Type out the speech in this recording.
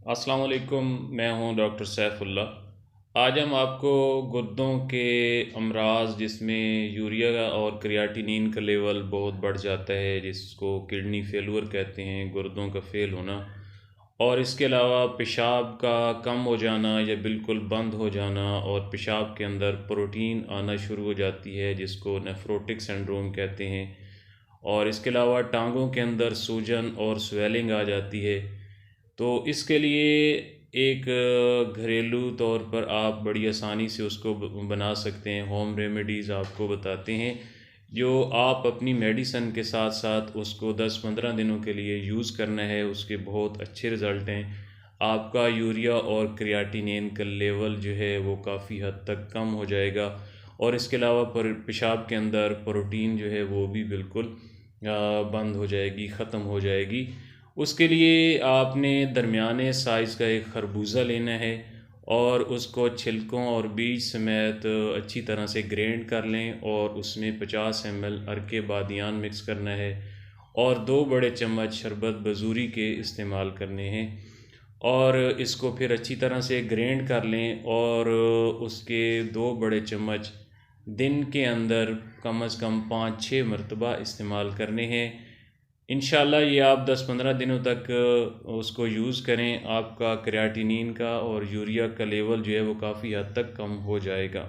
अस्सलाम वालेकुम। मैं हूं डॉक्टर सैफुल्लाह। आज हम आपको गुर्दों के अमराज जिसमें यूरिया और क्रियाटिनिन का लेवल बहुत बढ़ जाता है, जिसको किडनी फेलूर कहते हैं, गुर्दों का फेल होना, और इसके अलावा पेशाब का कम हो जाना या बिल्कुल बंद हो जाना, और पेशाब के अंदर प्रोटीन आना शुरू हो जाती है जिसको नेफ्रोटिक सिंड्रोम कहते हैं। और इसके अलावा टांगों के अंदर सूजन और स्वेलिंग आ जाती है। तो इसके लिए एक घरेलू तौर पर आप बड़ी आसानी से उसको बना सकते हैं। होम रेमेडीज़ आपको बताते हैं जो आप अपनी मेडिसन के साथ साथ उसको 10-15 दिनों के लिए यूज़ करना है। उसके बहुत अच्छे रिज़ल्ट हैं। आपका यूरिया और क्रियाटिनिन का लेवल जो है वो काफ़ी हद तक कम हो जाएगा, और इसके अलावा पेशाब के अंदर प्रोटीन जो है वो भी बिल्कुल बंद हो जाएगी, ख़त्म हो जाएगी। उसके लिए आपने दरमियाने साइज़ का एक खरबूजा लेना है और उसको छिलकों और बीज समेत अच्छी तरह से ग्राइंड कर लें, और उसमें 50 ml अरके बादियान मिक्स करना है, और 2 बड़े चम्मच शरबत बजूरी के इस्तेमाल करने हैं। और इसको फिर अच्छी तरह से ग्राइंड कर लें, और उसके 2 बड़े चम्मच दिन के अंदर कम से कम 5-6 मरतबा इस्तेमाल करने हैं। इंशाल्लाह ये आप 10-15 दिनों तक उसको यूज़ करें, आपका क्रियाटिनिन का और यूरिया का लेवल जो है वो काफ़ी हद तक कम हो जाएगा।